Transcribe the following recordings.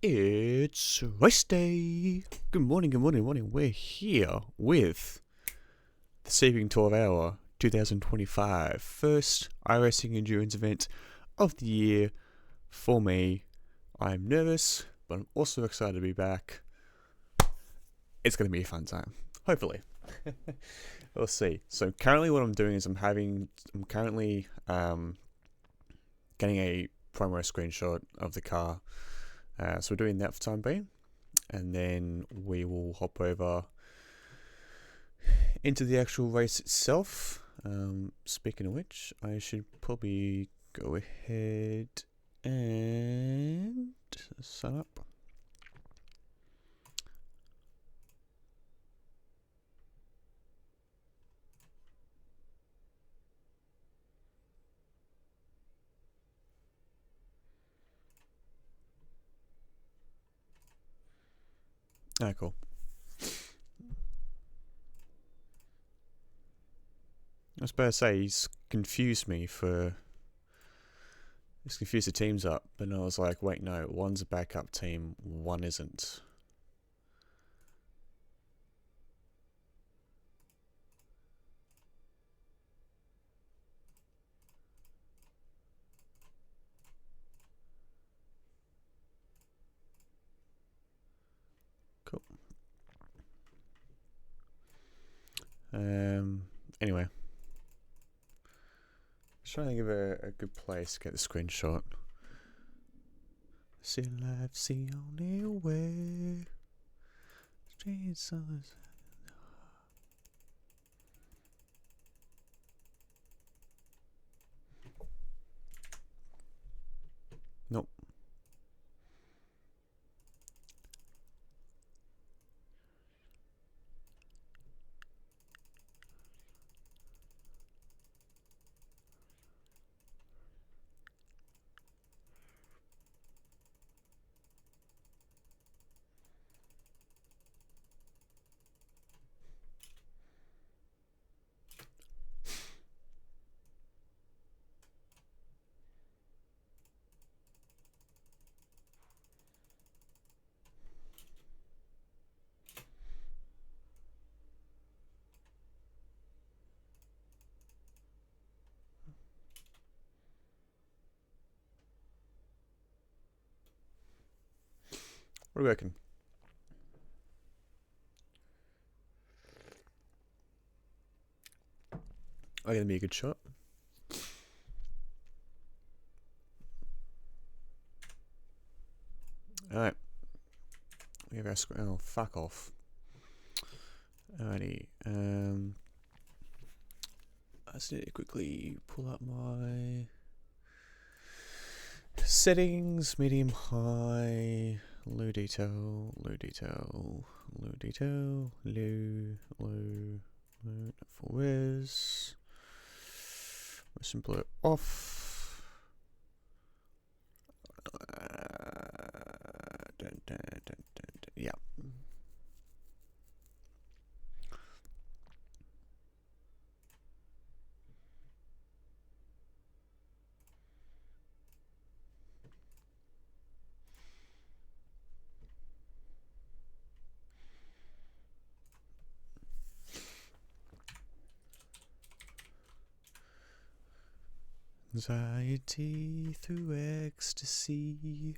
It's race day. Good morning, good morning, good morning. We're here with the Sebring 12hr 2025 first iRacing endurance event of the year for me. I'm nervous, but I'm also excited to be back. It's going to be a fun time, hopefully. We'll see. So currently what I'm doing is I'm currently getting a promo screenshot of the car. So we're doing that for time being, and then we will hop over into the actual race itself. Speaking of which, I should probably go ahead and sign up. Ah, cool. I was about to say, he's confused the teams up, but I was like, wait, no, one's a backup team, one isn't. Cool. Anyway. Just trying to think of a good place to get the screenshot. See life's the only way. Streets of the... Nope. What do you reckon? Are gonna be a good shot? Alright. We have our screen. Oh, fuck off. Alrighty. I just need to quickly pull up my settings, medium, high, low detail, low detail, low detail, low, full res, simpler off. Yeah. Anxiety through ecstasy.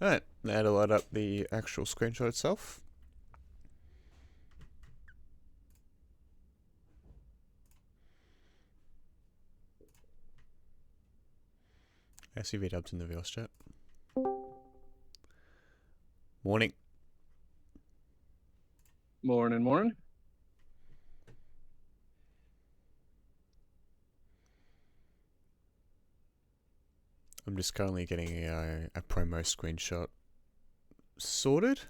Alright, now to load up the actual screenshot itself. SUV dubs in the VOS chat. Morning. Morning. I'm just currently getting a promo screenshot sorted.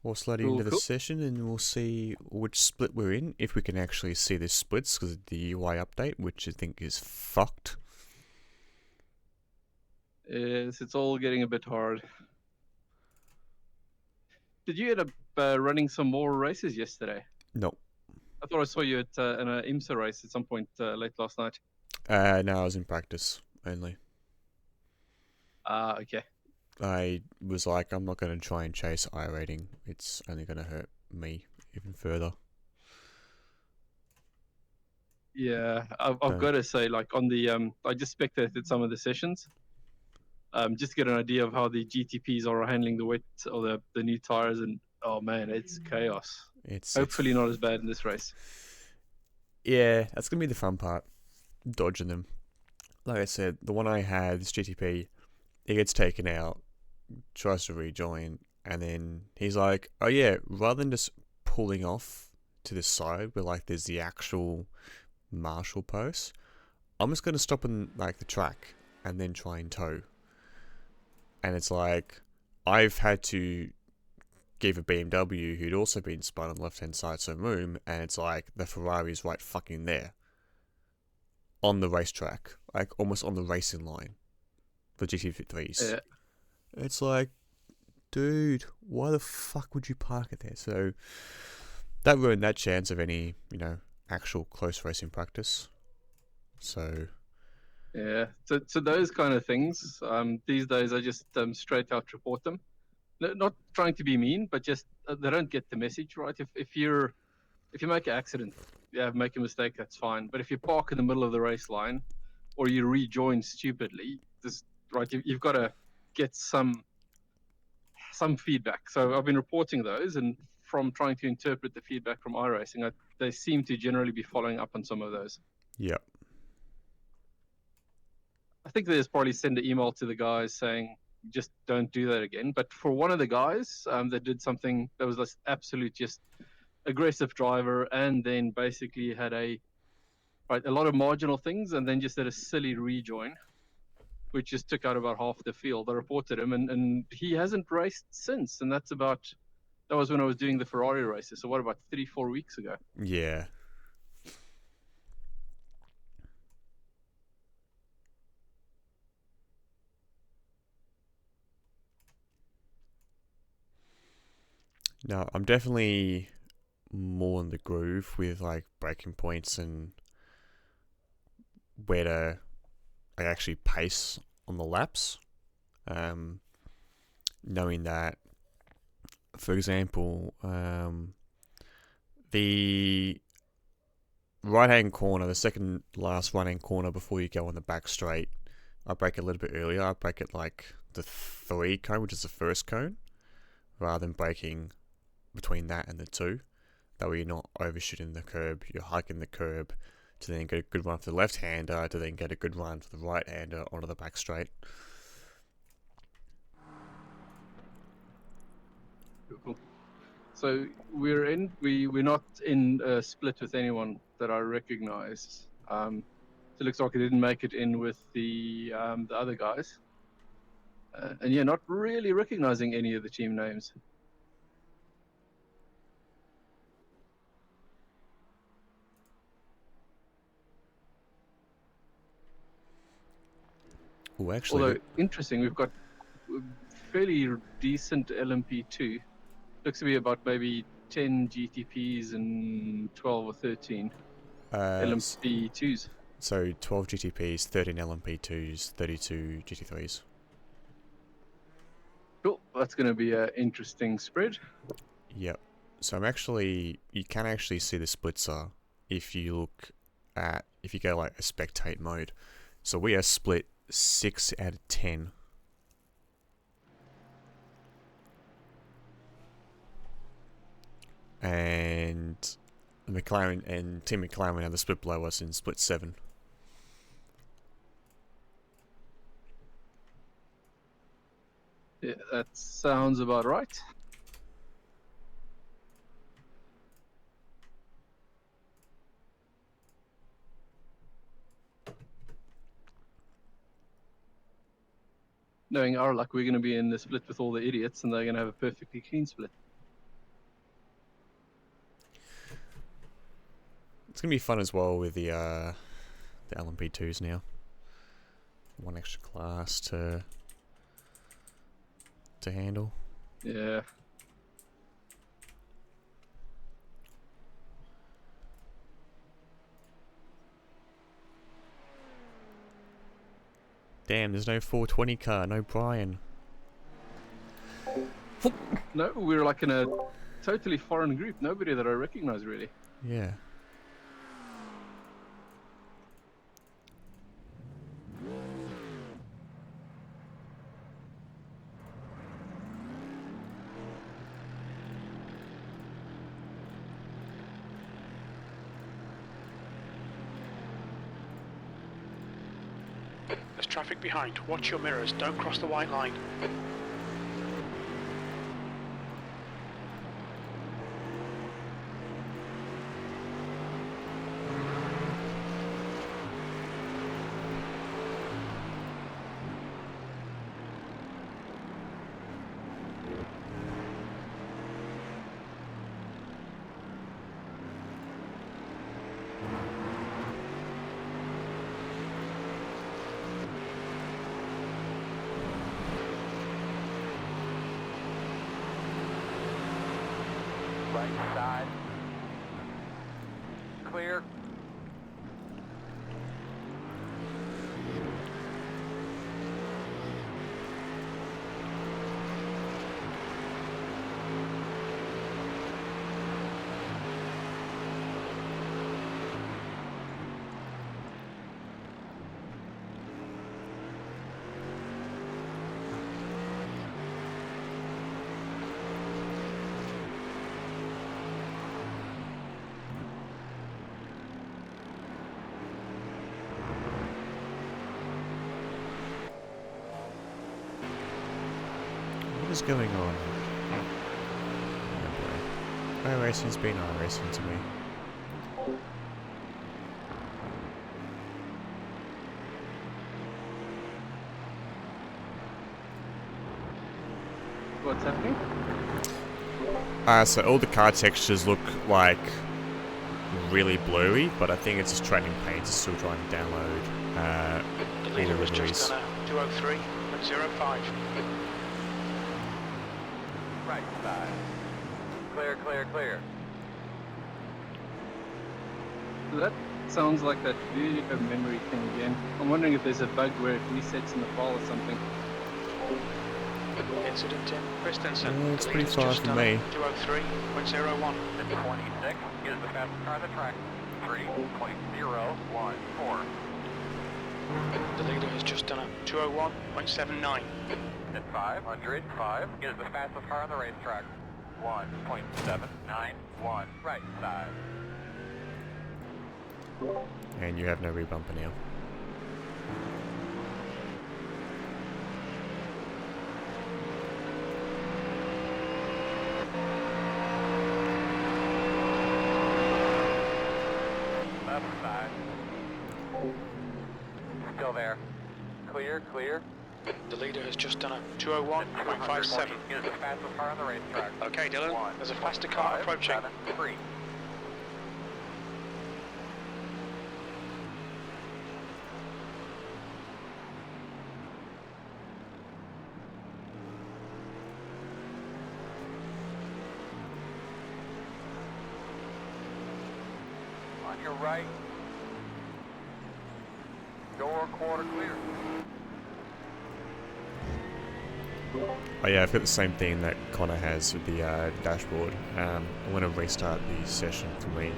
we'll slide into Cool, the cool. session and we'll see which split we're in, if we can actually see the splits because of the UI update, which I think is fucked. Yes, it's all getting a bit hard. Did you end up running some more races yesterday? No. I thought I saw you at in an IMSA race at some point late last night. No, I was in practice only. Ah, okay. I was like, I'm not going to try and chase iRating. It's only going to hurt me even further. Yeah, I've Don't. got to say, like on the I just spectated some of the sessions, just to get an idea of how the GTPs are handling the wet or the new tires, and oh man, it's chaos. It's Hopefully not as bad in this race. yeah, that's gonna be the fun part, dodging them. Like I said, the one I had, this GTP, it gets taken out, tries to rejoin, and then he's like, "Oh yeah, rather than just pulling off to the side where like there's the actual marshal post, I'm just gonna stop in like the track and then try and tow." And it's like, I've had to give a BMW who'd also been spun on the left hand side some room, and it's like the Ferrari's right fucking there on the racetrack, like almost on the racing line for GT3s. Yeah, It's like, dude, why the fuck would you park it there? So that ruined that chance of any, actual close racing practice. So yeah. So those kind of things. These days I just straight out report them. Not trying to be mean, but just they don't get the message right. If you make an accident, yeah, make a mistake, that's fine. But if you park in the middle of the race line or you rejoin stupidly, this right, you've got to get some feedback. So I've been reporting those, and from trying to interpret the feedback from iRacing, they seem to generally be following up on some of those. yep, I think they just probably send an email to the guys saying, just don't do that again. But for one of the guys that did something that was this absolute just aggressive driver, and then basically had a lot of marginal things, and then just did a silly rejoin, which just took out about half the field. I reported him, and he hasn't raced since. And that was when I was doing the Ferrari races. So what, about 3-4 weeks ago? yeah. No, I'm definitely more in the groove with like breaking points and where to like, actually pace on the laps. Um, Knowing that, for example, the right hand corner, the second last right hand corner before you go on the back straight, I brake a little bit earlier. I brake it like the 3 cone, which is the first cone, rather than braking between that and the 2. That way you're not overshooting the curb, you're hiking the curb to then get a good run for the left hander, to then get a good run for the right hander onto the back straight. Cool. So we're not in a split with anyone that I recognize. So it looks like I didn't make it in with the other guys, and yeah, not really recognizing any of the team names. Oh, actually, Although interesting, we've got fairly decent LMP2. Looks to be about maybe 10 GTPs and 12 or 13 uh, LMP2s. so 12 GTPs, 13 LMP2s, 32 GT3s. Cool. That's going to be an interesting spread. Yep. So you can actually see the splitzer if you if you go like a spectate mode. So we are split 6 out of 10. And McLaren and Team McLaren have the split below us in split 7. Yeah, that sounds about right. Knowing our luck, we're going to be in the split with all the idiots, and they're going to have a perfectly clean split. gonna be fun as well with the LMP2s now. One extra class to handle. Yeah. Damn, there's no 420 car, no Brian. No, we're like in a totally foreign group. Nobody that I recognize really. Yeah. There's traffic behind. Watch your mirrors. Don't cross the white line. Right side. Clear. What is going on? Oh boy. iRacing's been iRacing to me. What's happening? So all the car textures look like really blurry, but I think it's just Training Pains is still trying to download The all leader the was liveries. just done a 203.05. Right side. Clear, clear, clear. So that sounds like that video memory thing again. I'm wondering if there's a bug where it resets in the file or something. Incident in Christensen. Yeah, it's The pretty leader's far just from done me. a 203.01. 26 is the fastest car on the track. 3.014. The leader has just done a 201.79. At 505 is the fastest car on the racetrack. 1.791. Right side. And you have no rebumper now. Left side. Still there. Clear, clear. The leader has just done a 201.57 201.57. is the fastest car on the racetrack. Okay, Dylan, there's a faster car approaching. 1.573. On your right. Door quarter clear. Oh yeah, I've got the same thing that Connor has with the dashboard. I'm going to restart the session for me.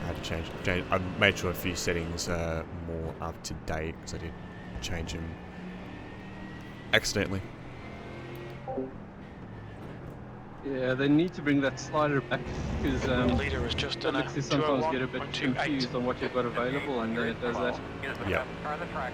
I had to change. I made sure a few settings are more up to date because I did change them accidentally. Yeah, they need to bring that slider back because The leader has just done a Alex is sometimes get a bit 201.28. confused on what you've got available and then it does that. Is the Yeah. fastest car on the track.